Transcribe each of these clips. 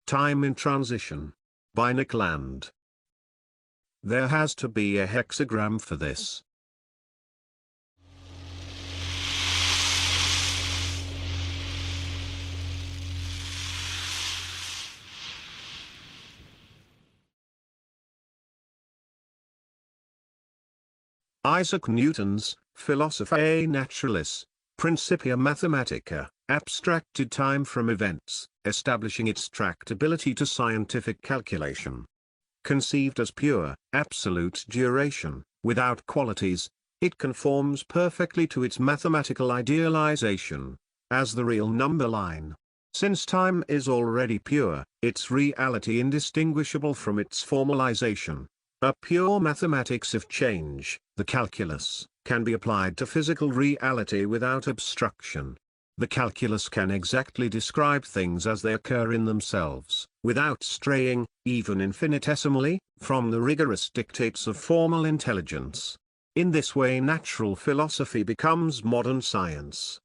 Time in Transition. By Nick Land. There has to be a hexagram for this. Isaac Newton's Philosophiae Naturalis, Principia Mathematica, abstracted time from events, establishing its tractability to scientific calculation. Conceived as pure, absolute duration, without qualities, it conforms perfectly to its mathematical idealization, as the real number line. Since time is already pure, its reality indistinguishable from its formalization. A pure mathematics of change, the calculus, can be applied to physical reality without obstruction. The calculus can exactly describe things as they occur in themselves, without straying, even infinitesimally, from the rigorous dictates of formal intelligence. In this way natural philosophy becomes modern science.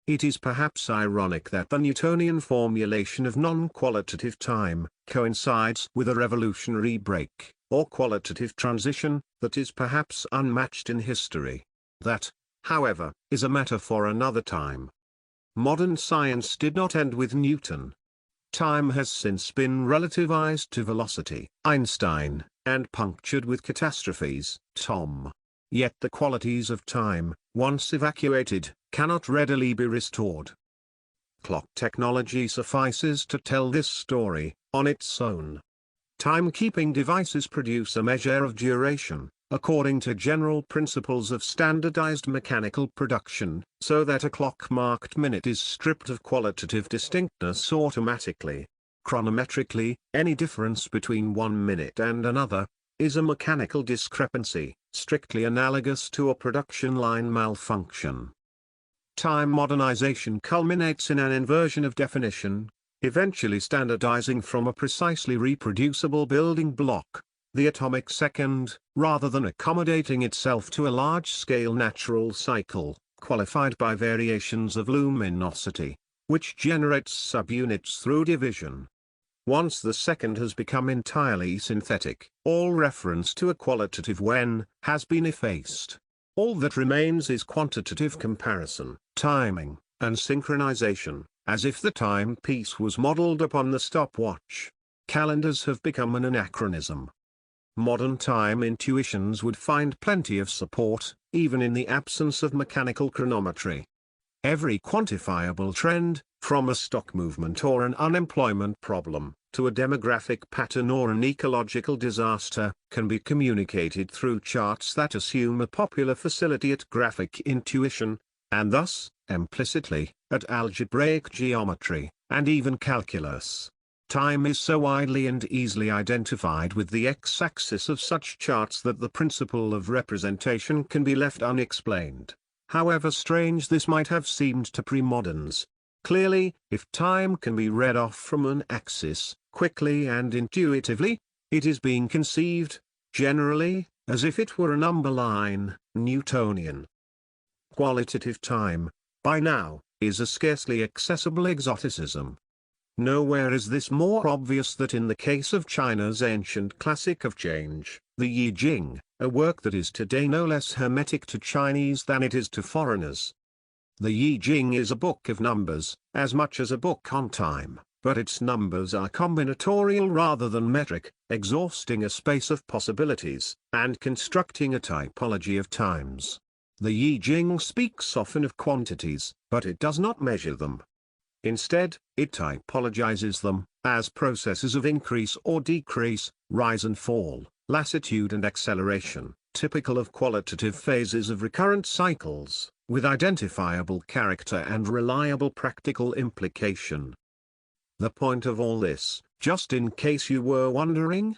It is perhaps ironic that the Newtonian formulation of non-qualitative time coincides with a revolutionary break, or qualitative transition, that is perhaps unmatched in history. That, however, is a matter for another time. Modern science did not end with Newton. Time has since been relativized to velocity, Einstein, and punctured with catastrophes, Tom. Yet the qualities of time, once evacuated, cannot readily be restored. Clock technology suffices to tell this story, on its own. Timekeeping devices produce a measure of duration, according to general principles of standardized mechanical production, so that a clock-marked minute is stripped of qualitative distinctness automatically. Chronometrically, any difference between one minute and another is a mechanical discrepancy, strictly analogous to a production line malfunction. Time modernization culminates in an inversion of definition, eventually standardizing from a precisely reproducible building block, the atomic second, rather than accommodating itself to a large-scale natural cycle, qualified by variations of luminosity, which generates subunits through division. Once the second has become entirely synthetic, all reference to a qualitative when has been effaced. All that remains is quantitative comparison, timing, and synchronization, as if the timepiece was modeled upon the stopwatch. Calendars have become an anachronism. Modern time intuitions would find plenty of support, even in the absence of mechanical chronometry. Every quantifiable trend, from a stock movement or an unemployment problem, to a demographic pattern or an ecological disaster, can be communicated through charts that assume a popular facility at graphic intuition, and thus, implicitly, at algebraic geometry, and even calculus. Time is so widely and easily identified with the x-axis of such charts that the principle of representation can be left unexplained. However strange this might have seemed to pre-moderns. Clearly, if time can be read off from an axis, quickly and intuitively, it is being conceived, generally, as if it were a number line, Newtonian. Qualitative time, by now, is a scarcely accessible exoticism. Nowhere is this more obvious than in the case of China's ancient classic of change, the I Ching, a work that is today no less hermetic to Chinese than it is to foreigners. The I Ching is a book of numbers, as much as a book on time, but its numbers are combinatorial rather than metric, exhausting a space of possibilities, and constructing a typology of times. The I Ching speaks often of quantities, but it does not measure them. Instead, it typologizes them, as processes of increase or decrease, rise and fall, lassitude and acceleration, typical of qualitative phases of recurrent cycles, with identifiable character and reliable practical implication. The point of all this, just in case you were wondering?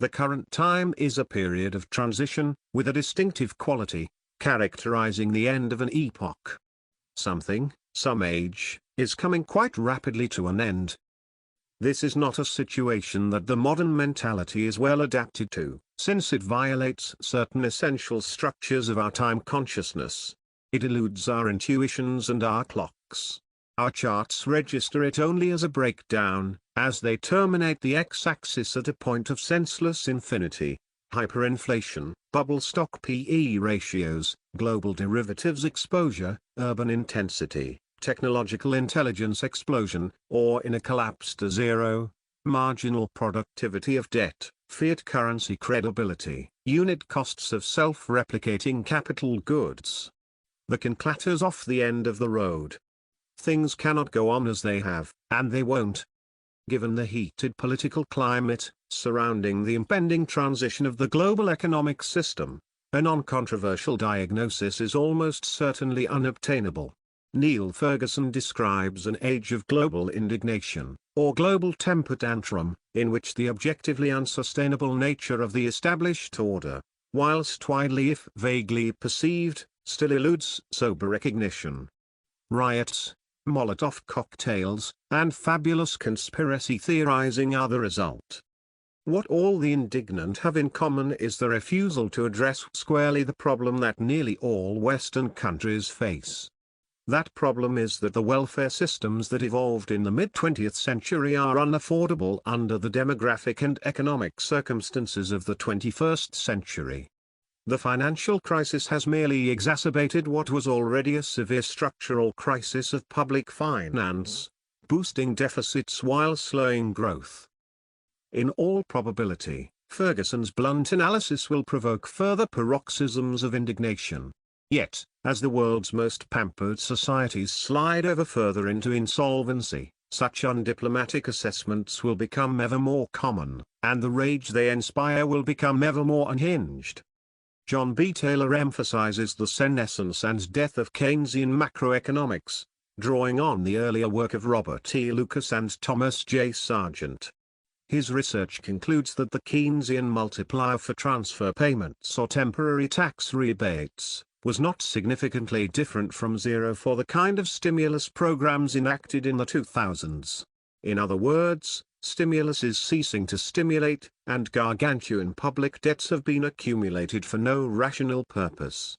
The current time is a period of transition, with a distinctive quality, characterizing the end of an epoch. Something, some age, is coming quite rapidly to an end. This is not a situation that the modern mentality is well adapted to, since it violates certain essential structures of our time consciousness. It eludes our intuitions and our clocks. Our charts register it only as a breakdown, as they terminate the x-axis at a point of senseless infinity. Hyperinflation, bubble stock PE ratios, global derivatives exposure, urban intensity, technological intelligence explosion, or in a collapse to zero, marginal productivity of debt, fiat currency credibility, unit costs of self-replicating capital goods. The can clatters off the end of the road. Things cannot go on as they have, and they won't. Given the heated political climate surrounding the impending transition of the global economic system, a non-controversial diagnosis is almost certainly unobtainable. Neil Ferguson describes an age of global indignation, or global temper tantrum, in which the objectively unsustainable nature of the established order, whilst widely if vaguely perceived, still eludes sober recognition. Riots, Molotov cocktails, and fabulous conspiracy theorizing are the result. What all the indignant have in common is the refusal to address squarely the problem that nearly all Western countries face. That problem is that the welfare systems that evolved in the mid-20th century are unaffordable under the demographic and economic circumstances of the 21st century. The financial crisis has merely exacerbated what was already a severe structural crisis of public finance, boosting deficits while slowing growth. In all probability, Ferguson's blunt analysis will provoke further paroxysms of indignation. Yet, as the world's most pampered societies slide ever further into insolvency, such undiplomatic assessments will become ever more common, and the rage they inspire will become ever more unhinged. John B. Taylor emphasizes the senescence and death of Keynesian macroeconomics, drawing on the earlier work of Robert E. Lucas and Thomas J. Sargent. His research concludes that the Keynesian multiplier for transfer payments or temporary tax rebates was not significantly different from zero for the kind of stimulus programs enacted in the 2000s. In other words, stimulus is ceasing to stimulate, and gargantuan public debts have been accumulated for no rational purpose.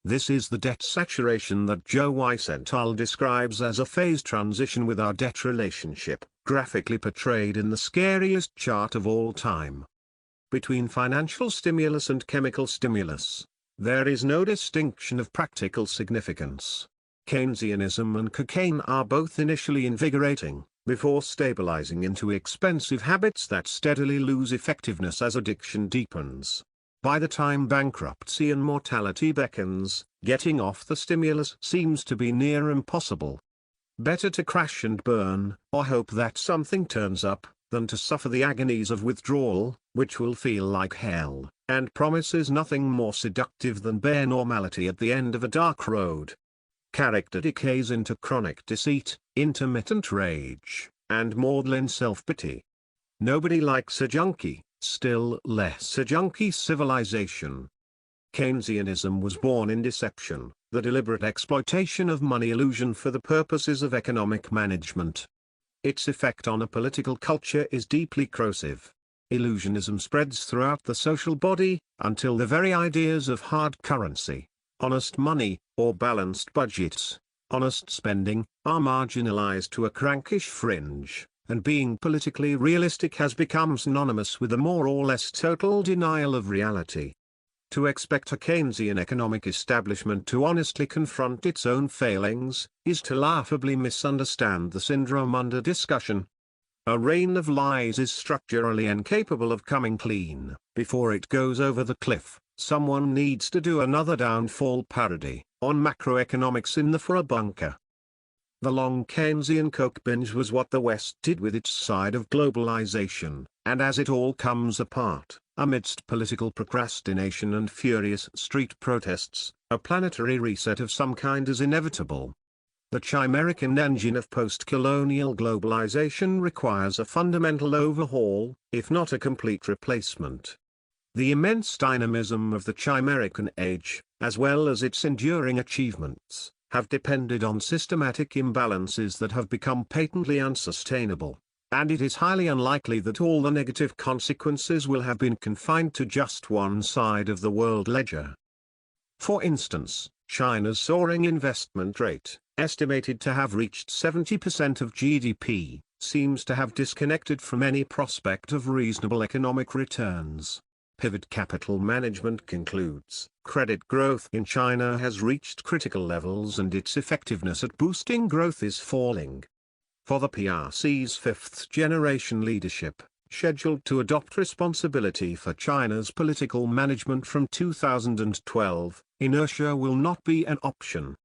This is the debt saturation that Joe Weisenthal describes as a phase transition with our debt relationship, graphically portrayed in the scariest chart of all time. Between financial stimulus and chemical stimulus, there is no distinction of practical significance. Keynesianism and cocaine are both initially invigorating, before stabilizing into expensive habits that steadily lose effectiveness as addiction deepens. By the time bankruptcy and mortality beckons, getting off the stimulus seems to be near impossible. Better to crash and burn, or hope that something turns up, than to suffer the agonies of withdrawal, which will feel like hell, and promises nothing more seductive than bare normality at the end of a dark road. Character decays into chronic deceit, intermittent rage, and maudlin self-pity. Nobody likes a junkie, still less a junkie civilization. Keynesianism was born in deception, the deliberate exploitation of money illusion for the purposes of economic management. Its effect on a political culture is deeply corrosive. Illusionism spreads throughout the social body, until the very ideas of hard currency, honest money, or balanced budgets, honest spending, are marginalized to a crankish fringe, and being politically realistic has become synonymous with a more or less total denial of reality. To expect a Keynesian economic establishment to honestly confront its own failings, is to laughably misunderstand the syndrome under discussion. A reign of lies is structurally incapable of coming clean. Before it goes over the cliff, someone needs to do another downfall parody on macroeconomics in the for a bunker. The long Keynesian coke binge was what the West did with its side of globalization, and as it all comes apart, amidst political procrastination and furious street protests, a planetary reset of some kind is inevitable. The chimeric engine of post-colonial globalization requires a fundamental overhaul, if not a complete replacement. The immense dynamism of the chimerican age, as well as its enduring achievements, have depended on systematic imbalances that have become patently unsustainable, and it is highly unlikely that all the negative consequences will have been confined to just one side of the world ledger. For instance, China's soaring investment rate, estimated to have reached 70% of GDP, seems to have disconnected from any prospect of reasonable economic returns. Pivot Capital Management concludes, credit growth in China has reached critical levels and its effectiveness at boosting growth is falling. For the PRC's fifth-generation leadership, scheduled to adopt responsibility for China's political management from 2012, inertia will not be an option.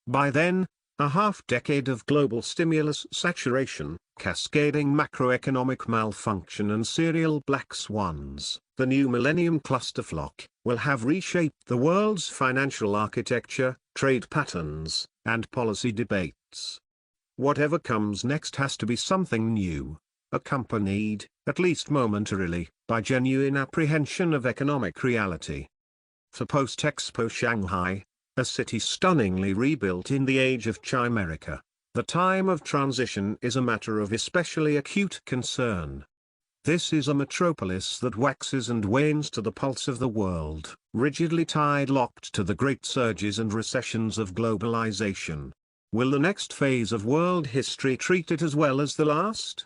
By then, a half-decade of global stimulus saturation, cascading macroeconomic malfunction and serial black swans, the new millennium clusterflock, will have reshaped the world's financial architecture, trade patterns, and policy debates. Whatever comes next has to be something new, accompanied, at least momentarily, by genuine apprehension of economic reality. For Post-Expo Shanghai, a city stunningly rebuilt in the age of Chimerica, the time of transition is a matter of especially acute concern. This is a metropolis that waxes and wanes to the pulse of the world, rigidly locked to the great surges and recessions of globalization. Will the next phase of world history treat it as well as the last?